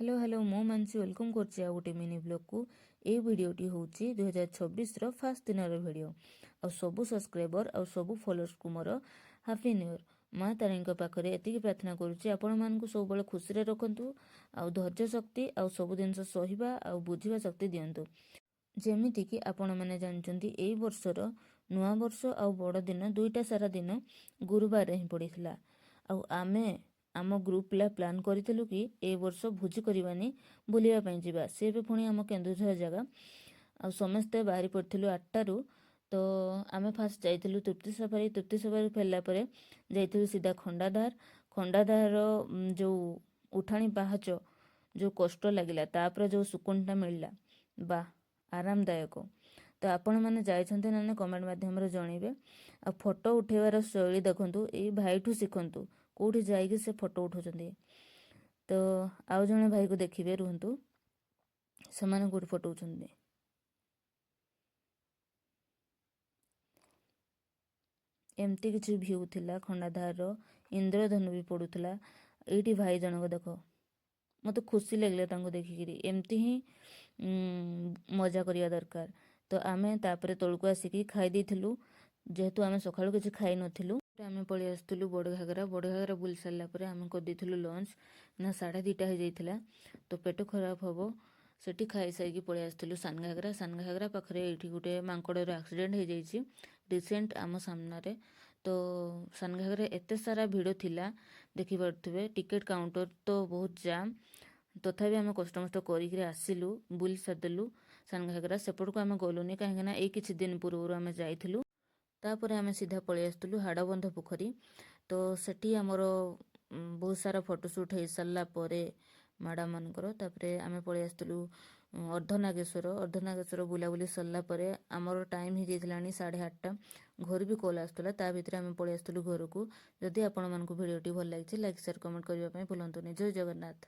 Hello hello मो Mansi welcome करछि आ गोटे मिनी ब्लॉग को। ए वीडियोटी होछि 2026 रो फास्ट दिन रो वीडियो। आ सबु सब्सक्राइबर आ सबु फॉलोअर्स को मोर हैप्पी न्यू ईयर। माँ तारिणी पाखरे एतिकी प्रार्थना करुछि आपण मानकु सब बेले खुशी रे रखंतु आ धैर्य शक्ति आ सब दिन सहिबा आ बुझिबा शक्ति दियंतु। जेमिति कि आपण माने जानचंती एई वर्षर नुआ वर्ष आ बड़ दिन दुईटा सारा दिन गुरुवार ही पड़िथिला। आ आमे आम ग्रुप पिला प्लान करिथिलु कि ए वर्ष भोजी करबानी बुलिया पई जिबा से भी पुणी आम केन्दुझर जगह आ समस्ते बाहरी पड़थिलु 8टारू। तो आमे फास्ट जाइथिलु तृप्ति सफारी फेरला परे जाइथिलु सीधा खंडाधार। खंडाधार जो उठाणी पाहाच जो कष्ट लागिला तापर जो सुकुनटा मिलला बा आरामदायक। तो आपण मैंने जाइछन्ते ना कमेंट माध्यम रे जणैबे। आ फोटो उठेबार शैली देखंतु एई भाईठू शिखंतु कोठी जाइके से फोटो उठौछन्ती। तो आउ जणे भाई को देखिबे रुहंतु समान कोठी फोटो उठौछन्ती। एमती किछि भ्यू थिला खंडाधार रो इंद्रधनु भी पडुथला। एठी भाई जनक देखो मते खुशी लागले तांको देखिकिरी एमती ही मजा करिया दरकार। तो आमे तापरे तळकु आसिकी खाइ दैथिलु जेहेतु आमे सकाळु किछि खाइ नथिलु। आमे पळि आस्तुलु बड़ घागरा बुली सारला परे आमे कर दैथिलु लंच ना 2:30 हो जाइथिला। तो पेट खराब हबो सेठी खाइ साइकी पळि आस्तुलु सान घागरा पाखरे एठी गुटे मांकड़र एक्सीडेंट हो जाइछि रिसेंट आम सामना रे। तो सान घागरा एते सारा भिड़ थिला देखि पारथुबे टिकेट काउंटर तो बहुत जाम। तथापि आम कष्ट मष्ट करिक आसिलु बुली सारदेलु सान घागरा सेपटको आम गलुनी कहीं एई किछि दिन पूर्व आम जाइथिलु। तापर आम सीधा पळि आस्तुलु हाड़बंध पोखरी। तो सेठी आमर बहुत सारा फोटोशूट हो सारा परे माडा मानकर तापरे आम पळि आस्तुलु अर्धनागेश्वर बुलाबुली सरला परे आमर टाइम हो जाइथिलानी 8:30। घर भी कॉल आस्तुला ता भितरे आम पळि आस्तुलु घर को। जदि आपण मानकु वीडियोटी भल लागिछि लाइक शेयर कमेंट करबा पई भूलंतुनी। जय जगन्नाथ।